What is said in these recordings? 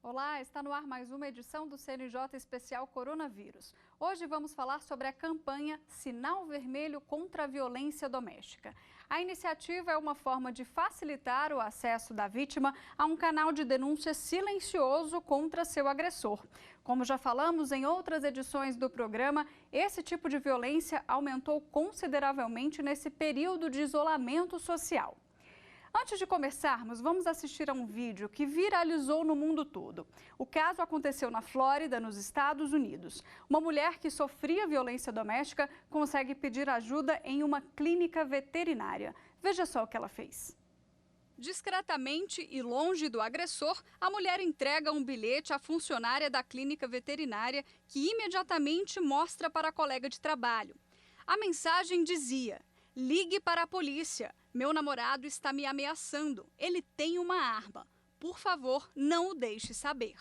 Olá, está no ar mais uma edição do CNJ Especial Coronavírus. Hoje vamos falar sobre a campanha Sinal Vermelho contra a Violência Doméstica. A iniciativa é uma forma de facilitar o acesso da vítima a um canal de denúncia silencioso contra seu agressor. Como já falamos em outras edições do programa, esse tipo de violência aumentou consideravelmente nesse período de isolamento social. Antes de começarmos, vamos assistir a um vídeo que viralizou no mundo todo. O caso aconteceu na Flórida, nos Estados Unidos. Uma mulher que sofria violência doméstica consegue pedir ajuda em uma clínica veterinária. Veja só o que ela fez. Discretamente e longe do agressor, a mulher entrega um bilhete à funcionária da clínica veterinária, que imediatamente mostra para a colega de trabalho. A mensagem dizia: "Ligue para a polícia. Meu namorado está me ameaçando. Ele tem uma arma. Por favor, não o deixe saber."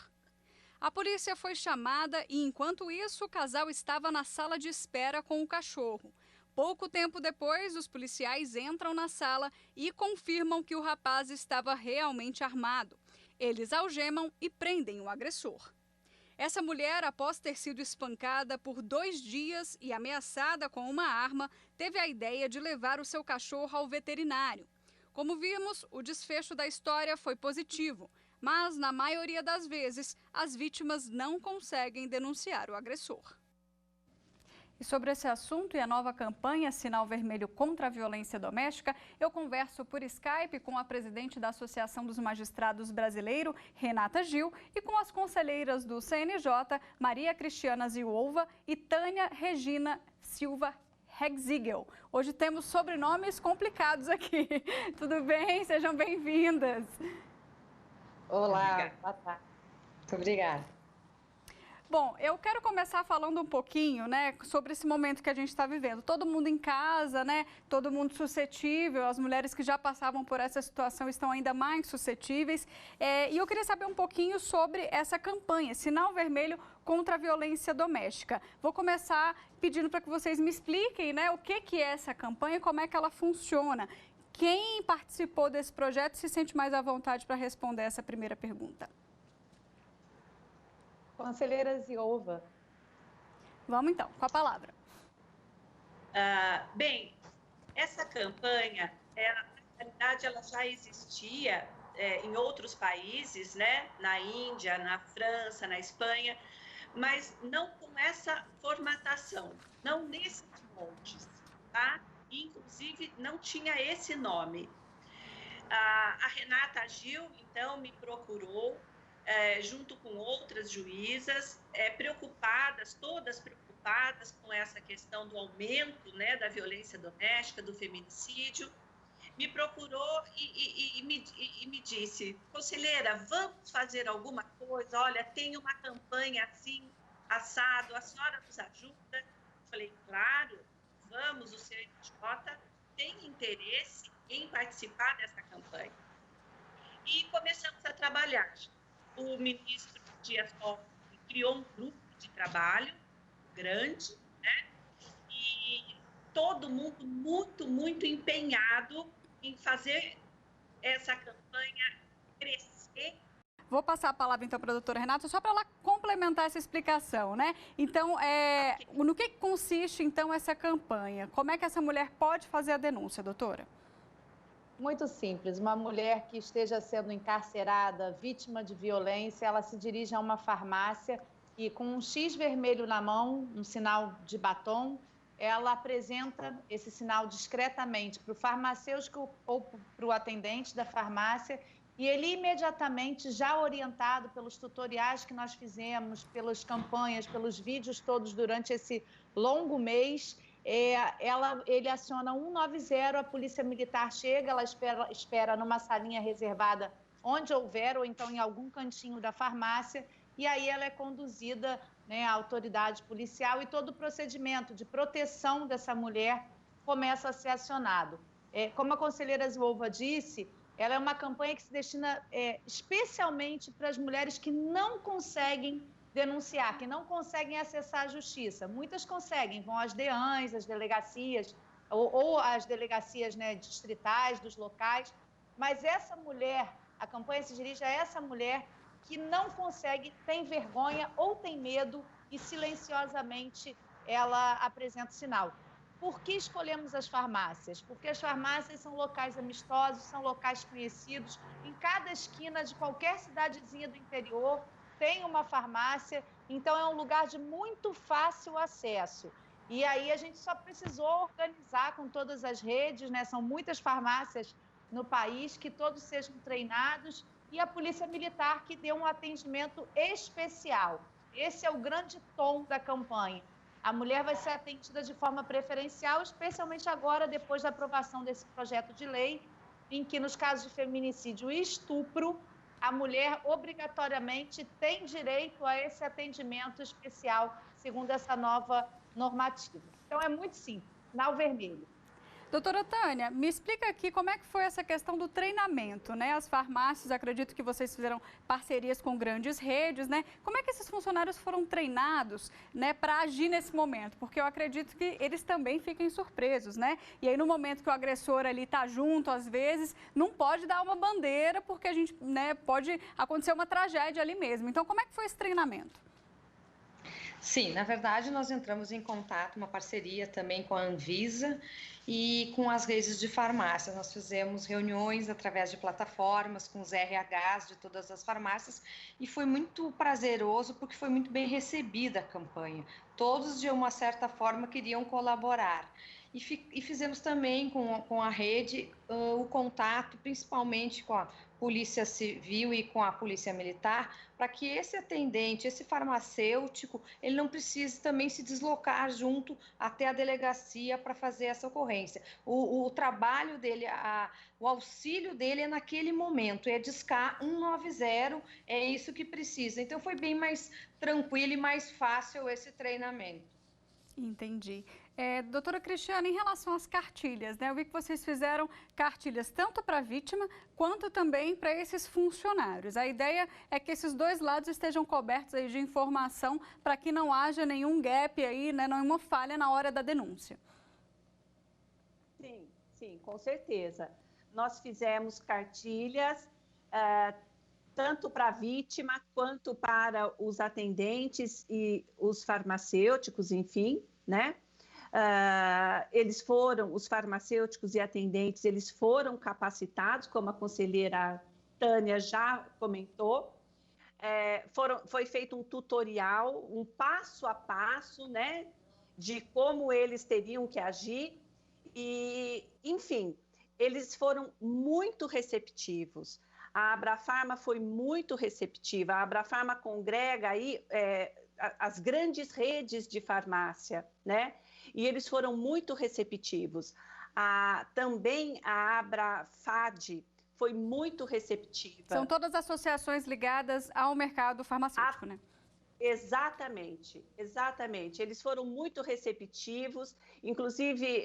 A polícia foi chamada e, enquanto isso, o casal estava na sala de espera com o cachorro. Pouco tempo depois, os policiais entram na sala e confirmam que o rapaz estava realmente armado. Eles algemam e prendem o agressor. Essa mulher, após ter sido espancada por 2 dias e ameaçada com uma arma, teve a ideia de levar o seu cachorro ao veterinário. Como vimos, o desfecho da história foi positivo, mas, na maioria das vezes, as vítimas não conseguem denunciar o agressor. E sobre esse assunto e a nova campanha Sinal Vermelho contra a Violência Doméstica, eu converso por Skype com a presidente da Associação dos Magistrados Brasileiro, Renata Gil, e com as conselheiras do CNJ, Maria Cristiana Ziolva e Tânia Regina Silva Hegzigel. Hoje temos sobrenomes complicados aqui. Tudo bem? Sejam bem-vindas. Olá, boa tarde. Muito obrigada. Bom, eu quero começar falando um pouquinho, sobre esse momento que a gente está vivendo. Todo mundo em casa, todo mundo suscetível, as mulheres que já passavam por essa situação estão ainda mais suscetíveis. E eu queria saber um pouquinho sobre essa campanha, Sinal Vermelho contra a Violência Doméstica. Vou começar pedindo para que vocês me expliquem, o que é essa campanha e como é que ela funciona. Quem participou desse projeto se sente mais à vontade para responder essa primeira pergunta? Conselheira Ziolva. Vamos então, com a palavra. Bem, essa campanha, na realidade, ela já existia em outros países, na Índia, na França, na Espanha, mas não com essa formatação, não nesses moldes, tá? Inclusive, não tinha esse nome. A Renata Gil, então, me procurou, junto com outras juízas, todas preocupadas com essa questão do aumento, da violência doméstica, do feminicídio, me procurou e me disse: conselheira, vamos fazer alguma coisa? Olha, tem uma campanha assim, assado, a senhora nos ajuda? Falei: claro, vamos, o CNJ tem interesse em participar dessa campanha. E começamos a trabalhar. O ministro Dias Toffoli criou um grupo de trabalho grande, e todo mundo muito empenhado em fazer essa campanha crescer. Vou passar a palavra então para a doutora Renata, só para ela complementar essa explicação, Então, no que consiste então essa campanha? Como é que essa mulher pode fazer a denúncia, doutora? Muito simples, uma mulher que esteja sendo encarcerada, vítima de violência, ela se dirige a uma farmácia e com um X vermelho na mão, um sinal de batom, ela apresenta esse sinal discretamente para o farmacêutico ou para o atendente da farmácia, e ele imediatamente, já orientado pelos tutoriais que nós fizemos, pelas campanhas, pelos vídeos todos durante esse longo mês, ele aciona 190, a polícia militar chega, ela espera numa salinha reservada onde houver, ou então em algum cantinho da farmácia, e aí ela é conduzida, à autoridade policial, e todo o procedimento de proteção dessa mulher começa a ser acionado. Como a conselheira Ziolva disse, ela é uma campanha que se destina especialmente para as mulheres que não conseguem denunciar, que não conseguem acessar a justiça. Muitas conseguem, vão às DEANs, às delegacias, ou às delegacias distritais dos locais, mas essa mulher, a campanha se dirige a essa mulher que não consegue, tem vergonha ou tem medo e silenciosamente ela apresenta sinal. Por que escolhemos as farmácias? Porque as farmácias são locais amistosos, são locais conhecidos. Em cada esquina de qualquer cidadezinha do interior tem uma farmácia, então é um lugar de muito fácil acesso. E aí a gente só precisou organizar com todas as redes, né? São muitas farmácias no país, que todos sejam treinados, e a Polícia Militar que dê um atendimento especial. Esse é o grande tom da campanha. A mulher vai ser atendida de forma preferencial, especialmente agora, depois da aprovação desse projeto de lei, em que, nos casos de feminicídio e estupro, a mulher obrigatoriamente tem direito a esse atendimento especial, segundo essa nova normativa. Então, é muito simples, sinal vermelho. Doutora Tânia, me explica aqui como é que foi essa questão do treinamento, né? As farmácias, acredito que vocês fizeram parcerias com grandes redes, né? Como é que esses funcionários foram treinados, né, para agir nesse momento? Porque eu acredito que eles também fiquem surpresos, né? E aí no momento que o agressor ali está junto, às vezes, não pode dar uma bandeira, porque a gente, né, pode acontecer uma tragédia ali mesmo. Então, como é que foi esse treinamento? Sim, na verdade nós entramos em contato, uma parceria também com a Anvisa e com as redes de farmácias. Nós fizemos reuniões através de plataformas com os RHs de todas as farmácias e foi muito prazeroso porque foi muito bem recebida a campanha. Todos, de uma certa forma, queriam colaborar. E fizemos também com a rede o contato, principalmente com a Polícia Civil e com a Polícia Militar, para que esse atendente, esse farmacêutico, ele não precise também se deslocar junto até a delegacia para fazer essa ocorrência. O trabalho dele, o auxílio dele é naquele momento, é discar 190, é isso que precisa. Então foi bem mais tranquilo e mais fácil esse treinamento. Entendi. Doutora Cristiana, em relação às cartilhas, né? Eu vi que vocês fizeram cartilhas tanto para a vítima quanto também para esses funcionários. A ideia é que esses dois lados estejam cobertos aí de informação para que não haja nenhum gap aí, né? Nenhuma falha na hora da denúncia. Sim, com certeza. Nós fizemos cartilhas tanto para a vítima quanto para os atendentes e os farmacêuticos, enfim, né? Os farmacêuticos e atendentes, eles foram capacitados, como a conselheira Tânia já comentou. Foi feito um tutorial, um passo a passo, né, de como eles teriam que agir e, enfim, eles foram muito receptivos. A Abrafarma foi muito receptiva. A Abrafarma congrega aí as grandes redes de farmácia, né? E eles foram muito receptivos. Também a Abrafad foi muito receptiva. São todas associações ligadas ao mercado farmacêutico, né? Exatamente. Eles foram muito receptivos. Inclusive,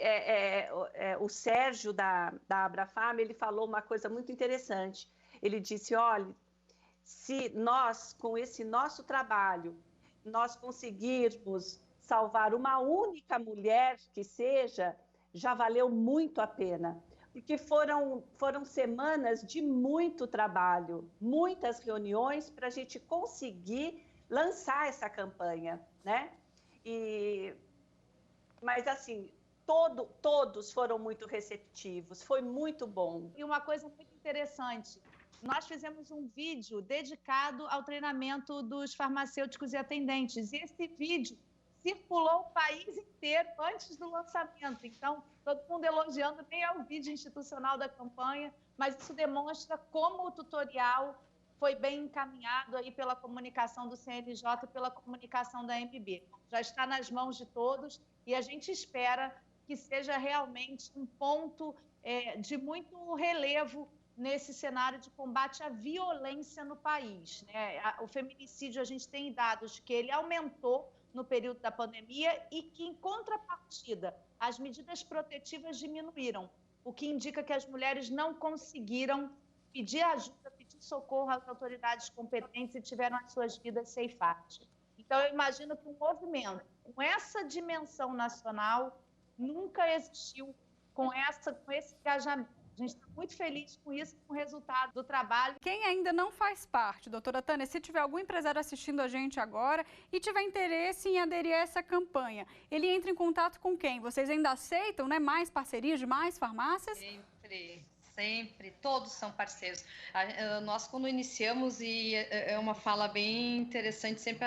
o Sérgio da Abrafarma, ele falou uma coisa muito interessante. Ele disse, olha, se nós, com esse nosso trabalho, nós conseguirmos salvar uma única mulher que seja, já valeu muito a pena. Porque foram semanas de muito trabalho, muitas reuniões para a gente conseguir lançar essa campanha, né? Mas, assim, todos foram muito receptivos, foi muito bom. E uma coisa muito interessante, nós fizemos um vídeo dedicado ao treinamento dos farmacêuticos e atendentes. E esse vídeo circulou o país inteiro antes do lançamento. Então, todo mundo elogiando, nem é o vídeo institucional da campanha, mas isso demonstra como o tutorial foi bem encaminhado aí pela comunicação do CNJ e pela comunicação da MB. Já está nas mãos de todos e a gente espera que seja realmente um ponto de muito relevo nesse cenário de combate à violência no país, né? O feminicídio, a gente tem dados que ele aumentou no período da pandemia e que, em contrapartida, as medidas protetivas diminuíram, o que indica que as mulheres não conseguiram pedir ajuda, pedir socorro às autoridades competentes e tiveram as suas vidas ceifadas. Então, eu imagino que um movimento com essa dimensão nacional nunca existiu com esse engajamento. A gente está muito feliz com isso, com o resultado do trabalho. Quem ainda não faz parte, doutora Tânia, se tiver algum empresário assistindo a gente agora e tiver interesse em aderir a essa campanha, ele entra em contato com quem? Vocês ainda aceitam, né, mais parcerias de mais farmácias? Sempre, todos são parceiros. Nós, quando iniciamos, e é uma fala bem interessante, sempre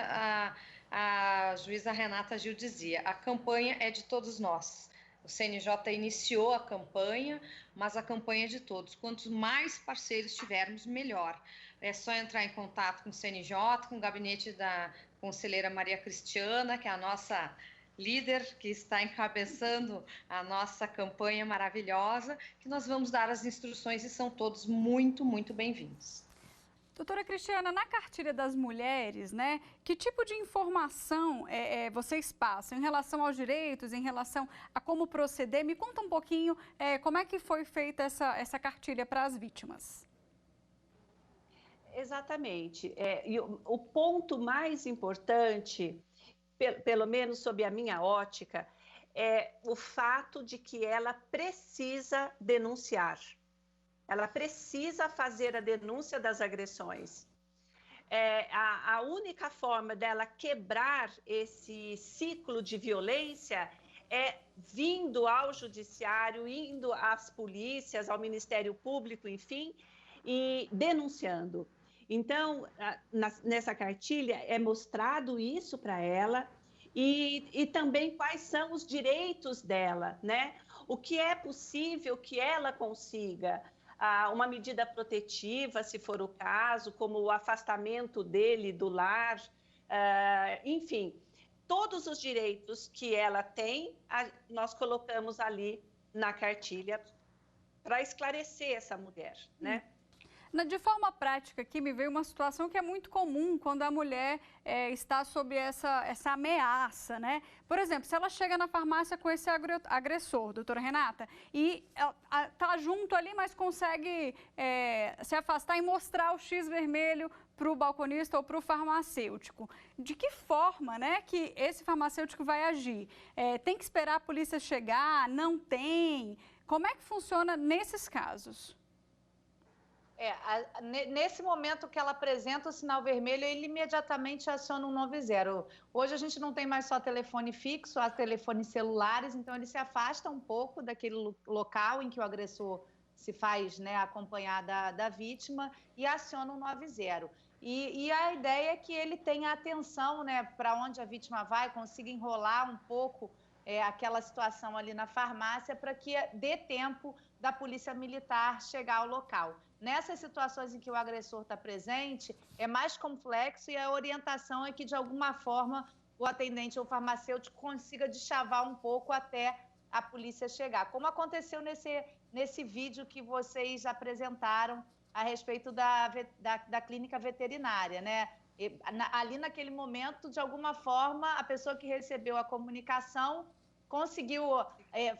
a juíza Renata Gil dizia, a campanha é de todos nós. O CNJ iniciou a campanha, mas a campanha é de todos. Quantos mais parceiros tivermos, melhor. É só entrar em contato com o CNJ, com o gabinete da conselheira Maria Cristiana, que é a nossa líder, que está encabeçando a nossa campanha maravilhosa, que nós vamos dar as instruções e são todos muito, muito bem-vindos. Doutora Cristiana, na cartilha das mulheres, né, que tipo de informação vocês passam em relação aos direitos, em relação a como proceder? Me conta um pouquinho como é que foi feita essa cartilha para as vítimas. Exatamente. E o ponto mais importante, pelo menos sob a minha ótica, é o fato de que ela precisa denunciar. Ela precisa fazer a denúncia das agressões. A única forma dela quebrar esse ciclo de violência é vindo ao judiciário, indo às polícias, ao Ministério Público, enfim, e denunciando. Então, nessa cartilha é mostrado isso para ela e também quais são os direitos dela, né? O que é possível que ela consiga, uma medida protetiva, se for o caso, como o afastamento dele do lar, enfim, todos os direitos que ela tem, nós colocamos ali na cartilha para esclarecer essa mulher, né? De forma prática aqui, me veio uma situação que é muito comum quando a mulher está sob essa ameaça, né? Por exemplo, se ela chega na farmácia com esse agressor, doutora Renata, e está junto ali, mas consegue se afastar e mostrar o X vermelho para o balconista ou para o farmacêutico. De que forma, né, que esse farmacêutico vai agir? Tem que esperar a polícia chegar? Não tem? Como é que funciona nesses casos? Nesse momento que ela apresenta o sinal vermelho, ele imediatamente aciona o 190. Hoje a gente não tem mais só telefone fixo, há telefones celulares, então ele se afasta um pouco daquele local em que o agressor se faz, né, acompanhar da vítima e aciona o 190. E a ideia é que ele tenha atenção, né, para onde a vítima vai, consiga enrolar um pouco aquela situação ali na farmácia para que dê tempo da polícia militar chegar ao local. Nessas situações em que o agressor está presente, é mais complexo e a orientação é que, de alguma forma, o atendente ou farmacêutico consiga deschavar um pouco até a polícia chegar. Como aconteceu nesse vídeo que vocês apresentaram a respeito da clínica veterinária, né? Ali naquele momento, de alguma forma, a pessoa que recebeu a comunicação conseguiu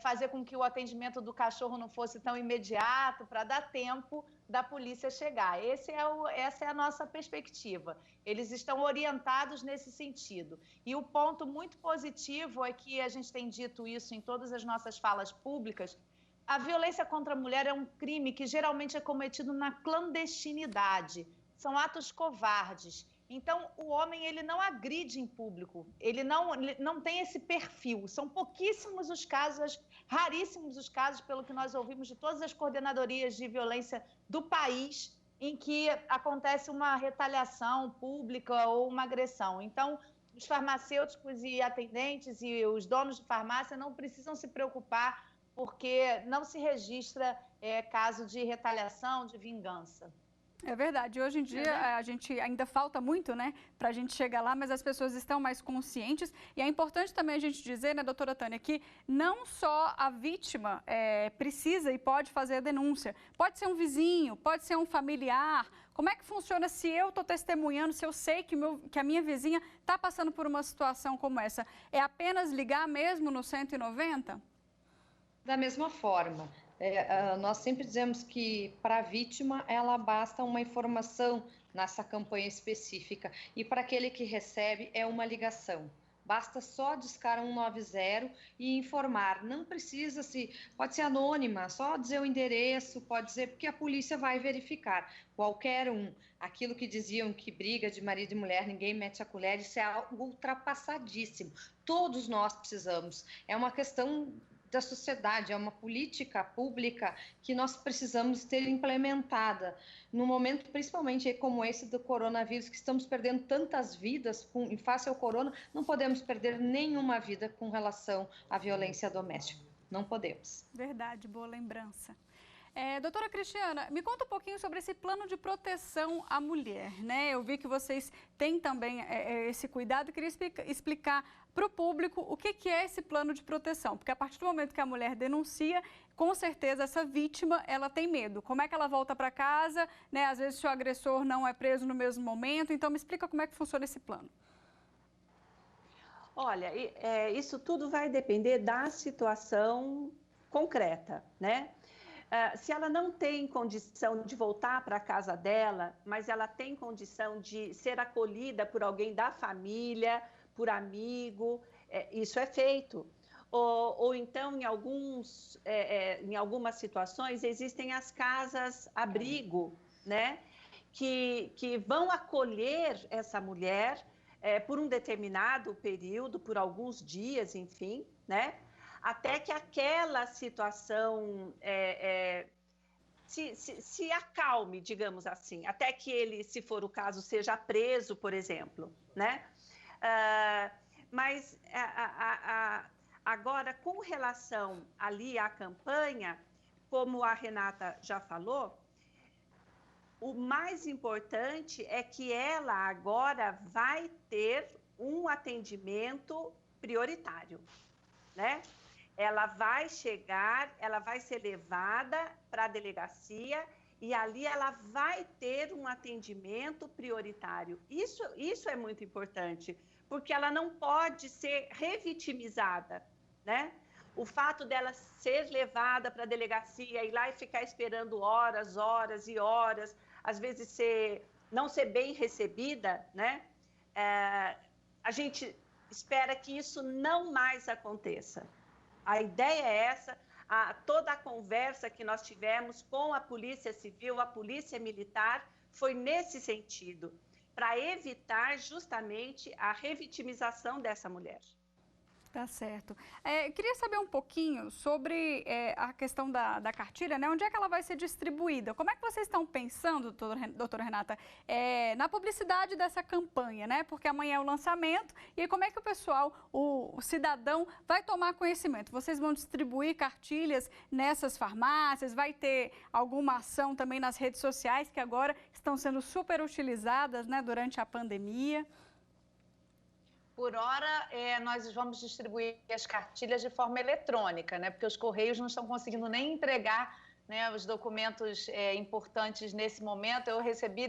fazer com que o atendimento do cachorro não fosse tão imediato, para dar tempo da polícia chegar. Essa é a nossa perspectiva. Eles estão orientados nesse sentido. E o ponto muito positivo é que a gente tem dito isso em todas as nossas falas públicas, a violência contra a mulher é um crime que geralmente é cometido na clandestinidade. São atos covardes. Então, o homem ele não agride em público, ele não tem esse perfil. São pouquíssimos os casos, raríssimos os casos, pelo que nós ouvimos de todas as coordenadorias de violência do país, em que acontece uma retaliação pública ou uma agressão. Então, os farmacêuticos e atendentes e os donos de farmácia não precisam se preocupar, porque não se registra caso de retaliação, de vingança. É verdade. Hoje em dia, a gente ainda falta muito, né, para a gente chegar lá, mas as pessoas estão mais conscientes. E é importante também a gente dizer, né, doutora Tânia, que não só a vítima precisa e pode fazer a denúncia. Pode ser um vizinho, pode ser um familiar. Como é que funciona se eu estou testemunhando, se eu sei que a minha vizinha está passando por uma situação como essa? É apenas ligar mesmo no 190? Da mesma forma. Nós sempre dizemos que para a vítima ela basta uma informação nessa campanha específica e para aquele que recebe é uma ligação. basta só discar 190 e informar. Não precisa pode ser anônima, só dizer o endereço, pode dizer, porque a polícia vai verificar. Qualquer um, aquilo que diziam que briga de marido e mulher, ninguém mete a colher, isso é algo ultrapassadíssimo. Todos nós precisamos. É uma questão da sociedade, é uma política pública que nós precisamos ter implementada. No momento, principalmente como esse do coronavírus, que estamos perdendo tantas vidas em face ao corona, não podemos perder nenhuma vida com relação à violência doméstica. Não podemos. Verdade, boa lembrança. Doutora Cristiana, me conta um pouquinho sobre esse plano de proteção à mulher, né? Eu vi que vocês têm também esse cuidado, queria explicar para o público o que é esse plano de proteção, porque a partir do momento que a mulher denuncia, com certeza essa vítima, ela tem medo. Como é que ela volta para casa, né? Às vezes o agressor não é preso no mesmo momento, então me explica como é que funciona esse plano. Olha, isso tudo vai depender da situação concreta, né? Se ela não tem condição de voltar para a casa dela, mas ela tem condição de ser acolhida por alguém da família, por amigo, isso é feito. Ou então, em algumas situações, existem as casas-abrigo, né? Que vão acolher essa mulher por um determinado período, por alguns dias, enfim, né? Até que aquela situação se acalme, digamos assim, até que ele, se for o caso, seja preso, por exemplo, né? Mas agora, com relação ali à campanha, como a Renata já falou, o mais importante é que ela agora vai ter um atendimento prioritário, né? Ela vai chegar, ela vai ser levada para a delegacia e ali ela vai ter um atendimento prioritário. Isso é muito importante, porque ela não pode ser revitimizada, né? O fato dela ser levada para a delegacia, ir lá e ficar esperando horas, horas e horas, às vezes não ser bem recebida, né? A gente espera que isso não mais aconteça. A ideia é essa, toda a conversa que nós tivemos com a Polícia Civil, a Polícia Militar, foi nesse sentido, para evitar justamente a revitimização dessa mulher. Tá certo. Queria saber um pouquinho sobre a questão da cartilha, né? Onde é que ela vai ser distribuída? Como é que vocês estão pensando, doutora Renata, na publicidade dessa campanha, né? Porque amanhã é o lançamento e aí como é que o pessoal, o cidadão, vai tomar conhecimento? Vocês vão distribuir cartilhas nessas farmácias? Vai ter alguma ação também nas redes sociais que agora estão sendo super utilizadas, né, durante a pandemia? Por hora, nós vamos distribuir as cartilhas de forma eletrônica, né? Porque os Correios não estão conseguindo nem entregar, né, os documentos importantes nesse momento. Eu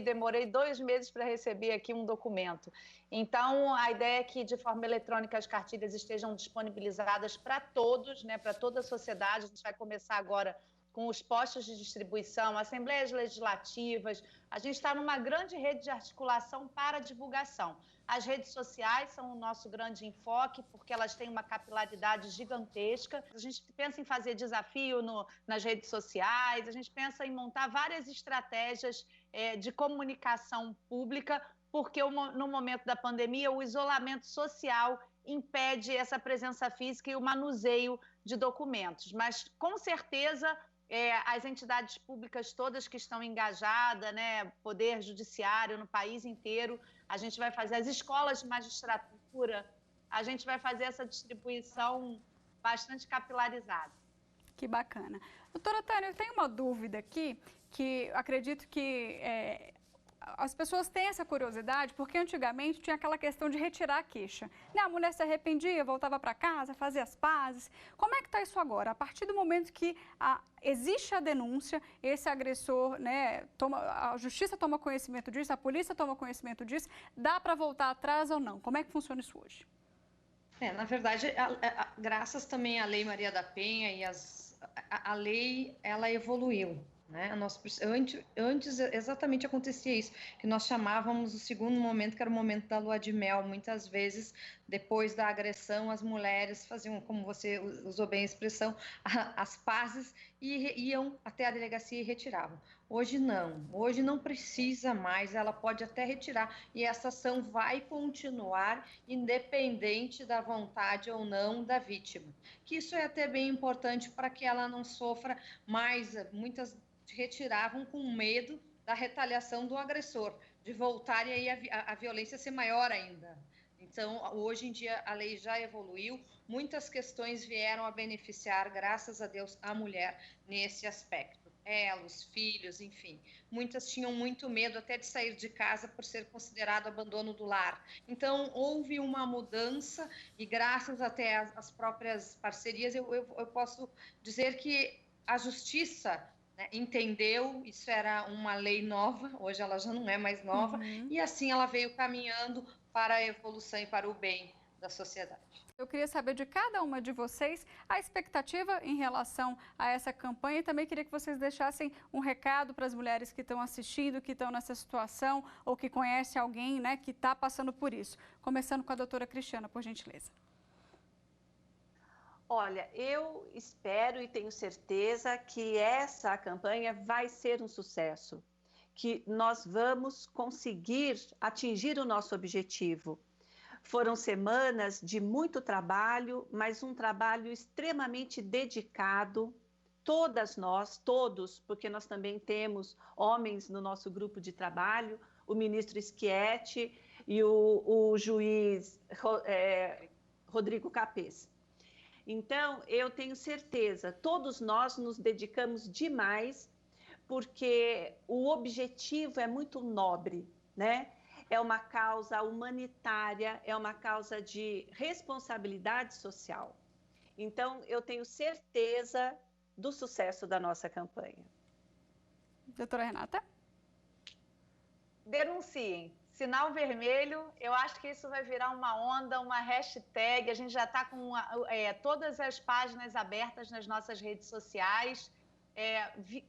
demorei 2 meses para receber aqui um documento. Então, a ideia é que, de forma eletrônica, as cartilhas estejam disponibilizadas para todos, né, para toda a sociedade. A gente vai começar agora com os postos de distribuição, assembleias legislativas. A gente está numa grande rede de articulação para divulgação. As redes sociais são o nosso grande enfoque, porque elas têm uma capilaridade gigantesca. A gente pensa em fazer desafio nas redes sociais, a gente pensa em montar várias estratégias de comunicação pública, porque no momento da pandemia o isolamento social impede essa presença física e o manuseio de documentos. Mas, com certeza, as entidades públicas todas que estão engajadas, né, poder judiciário no país inteiro, a gente vai fazer as escolas de magistratura, a gente vai fazer essa distribuição bastante capilarizada. Que bacana. Doutora Tânia, eu tenho uma dúvida aqui, que acredito que as pessoas têm essa curiosidade, porque antigamente tinha aquela questão de retirar a queixa. Né? A mulher se arrependia, voltava para casa, fazia as pazes. Como é que está isso agora? A partir do momento que existe a denúncia, esse agressor, né, a justiça toma conhecimento disso, a polícia toma conhecimento disso, dá para voltar atrás ou não? Como é que funciona isso hoje? Na verdade, graças também à Lei Maria da Penha e a lei, ela evoluiu. né? Antes exatamente acontecia isso, que nós chamávamos o segundo momento, que era o momento da lua de mel. Muitas vezes, depois da agressão, as mulheres faziam, como você usou bem a expressão, as pazes e iam até a delegacia e retiravam. Hoje não precisa mais, ela pode até retirar, e essa ação vai continuar independente da vontade ou não da vítima. Que isso é até bem importante para que ela não sofra mais, muitas retiravam com medo da retaliação do agressor, de voltar e aí a violência ser maior ainda. Então, hoje em dia, a lei já evoluiu, muitas questões vieram a beneficiar, graças a Deus, a mulher nesse aspecto. Ela, os filhos, enfim. Muitas tinham muito medo até de sair de casa por ser considerado abandono do lar. Então, houve uma mudança e graças até às próprias parcerias, eu posso dizer que a justiça, né, entendeu, isso era uma lei nova, hoje ela já não é mais nova, e assim ela veio caminhando para a evolução e para o bem da sociedade. Eu queria saber de cada uma de vocês a expectativa em relação a essa campanha e também queria que vocês deixassem um recado para as mulheres que estão assistindo, que estão nessa situação ou que conhecem alguém, né, que está passando por isso. Começando com a doutora Cristiana, por gentileza. Olha, eu espero e tenho certeza que essa campanha vai ser um sucesso, que nós vamos conseguir atingir o nosso objetivo. Foram semanas de muito trabalho, mas um trabalho extremamente dedicado, todas nós, todos, porque nós também temos homens no nosso grupo de trabalho, o ministro Schietti e o juiz Rodrigo Capês. Então, eu tenho certeza, todos nós nos dedicamos demais, porque o objetivo é muito nobre, né? É uma causa humanitária, é uma causa de responsabilidade social. Então, eu tenho certeza do sucesso da nossa campanha. Doutora Renata? Denunciem. Sinal vermelho, eu acho que isso vai virar uma onda, uma hashtag. A gente já está com todas as páginas abertas nas nossas redes sociais.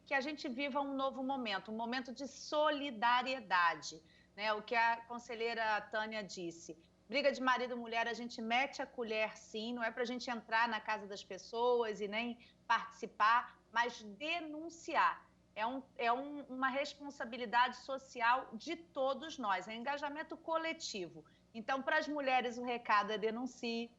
Que a gente viva um novo momento, um momento de solidariedade. Né? O que a conselheira Tânia disse. Briga de marido e mulher, a gente mete a colher sim, não é para a gente entrar na casa das pessoas e nem participar, mas denunciar. Uma responsabilidade social de todos nós, é engajamento coletivo. Então, para as mulheres, o recado é denuncie.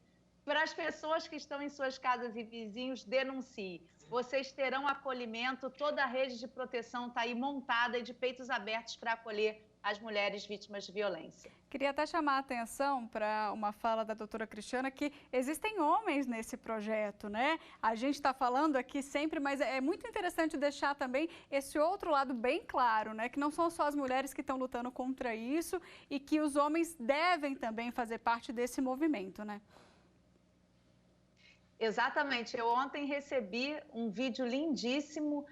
Para as pessoas que estão em suas casas e vizinhos, denuncie. Vocês terão acolhimento, toda a rede de proteção está aí montada e de peitos abertos para acolher as mulheres vítimas de violência. Queria até chamar a atenção para uma fala da doutora Cristiana, que existem homens nesse projeto, né? A gente está falando aqui sempre, mas é muito interessante deixar também esse outro lado bem claro, né? Que não são só as mulheres que estão lutando contra isso e que os homens devem também fazer parte desse movimento, né? Exatamente. Eu ontem recebi um vídeo lindíssimo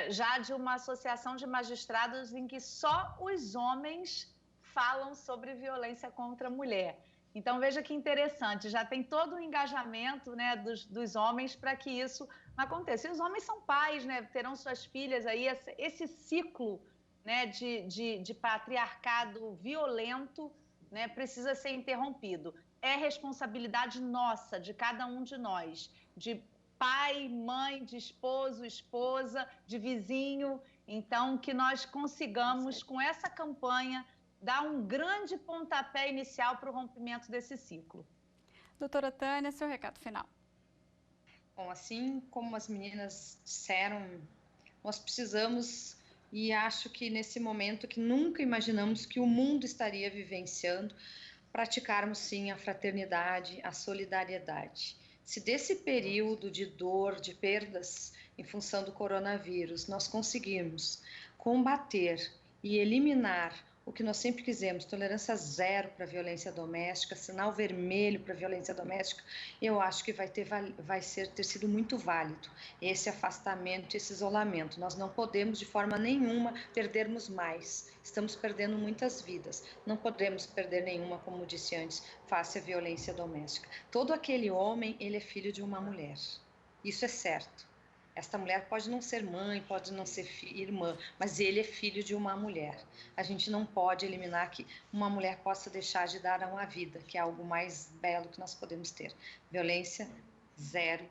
já de uma associação de magistrados em que só os homens falam sobre violência contra a mulher. Então, veja que interessante, já tem todo o engajamento, né, dos homens para que isso aconteça. E os homens são pais, né, terão suas filhas aí, esse ciclo, né, de patriarcado violento, né, precisa ser interrompido. É responsabilidade nossa, de cada um de nós, de pai, mãe, de esposo, esposa, de vizinho. Então, que nós consigamos, com essa campanha, dar um grande pontapé inicial para o rompimento desse ciclo. Doutora Tânia, seu recado final. Bom, assim como as meninas disseram, nós precisamos, e acho que nesse momento que nunca imaginamos que o mundo estaria vivenciando, praticarmos sim a fraternidade, a solidariedade. Se desse período de dor, de perdas em função do coronavírus, nós conseguirmos combater e eliminar o que nós sempre quisemos, tolerância zero para a violência doméstica, sinal vermelho para a violência doméstica, eu acho que vai ter sido muito válido esse afastamento, esse isolamento. Nós não podemos de forma nenhuma perdermos mais, estamos perdendo muitas vidas, não podemos perder nenhuma, como disse antes, face à violência doméstica. Todo aquele homem, ele é filho de uma mulher, isso é certo. Esta mulher pode não ser mãe, pode não ser irmã, mas ele é filho de uma mulher. A gente não pode eliminar que uma mulher possa deixar de dar uma vida, que é algo mais belo que nós podemos ter. Violência zero,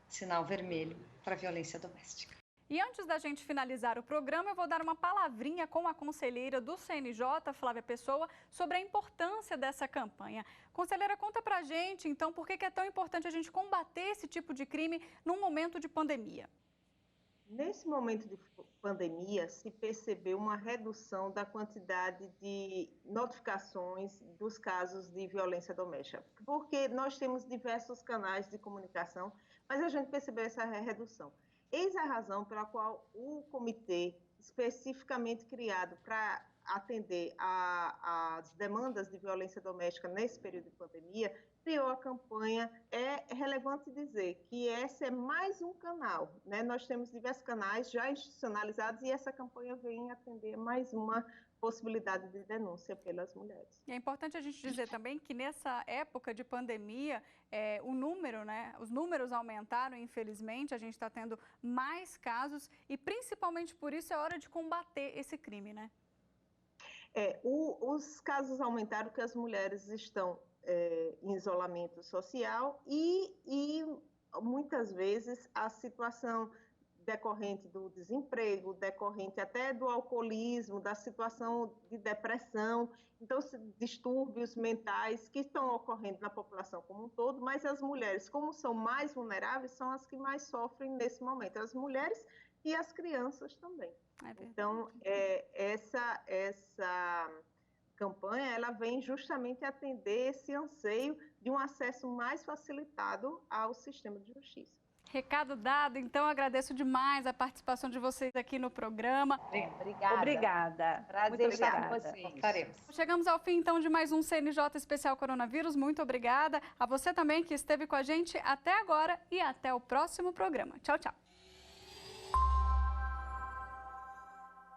sinal vermelho para violência doméstica. E antes da gente finalizar o programa, eu vou dar uma palavrinha com a conselheira do CNJ, Flávia Pessoa, sobre a importância dessa campanha. Conselheira, conta pra gente, então, por que é tão importante a gente combater esse tipo de crime num momento de pandemia? Nesse momento de pandemia, se percebeu uma redução da quantidade de notificações dos casos de violência doméstica, porque nós temos diversos canais de comunicação, mas a gente percebeu essa redução. Eis a razão pela qual o comitê, especificamente criado para atender às demandas de violência doméstica nesse período de pandemia, criou a campanha. É relevante dizer que esse é mais um canal, né? Nós temos diversos canais já institucionalizados e essa campanha vem atender mais uma possibilidade de denúncia pelas mulheres. E é importante a gente dizer também que nessa época de pandemia, os números aumentaram, infelizmente, a gente está tendo mais casos e principalmente por isso é hora de combater esse crime, né? Os casos aumentaram porque as mulheres estão em isolamento social e muitas vezes a situação decorrente do desemprego, decorrente até do alcoolismo, da situação de depressão, então distúrbios mentais que estão ocorrendo na população como um todo, mas as mulheres, como são mais vulneráveis, são as que mais sofrem nesse momento, as mulheres e as crianças também. Então, essa campanha, ela vem justamente atender esse anseio de um acesso mais facilitado ao sistema de justiça. Recado dado, então agradeço demais a participação de vocês aqui no programa. Obrigada. Prazer estar com vocês. Voltaremos. Chegamos ao fim, então, de mais um CNJ Especial Coronavírus. Muito obrigada a você também que esteve com a gente até agora e até o próximo programa. Tchau, tchau.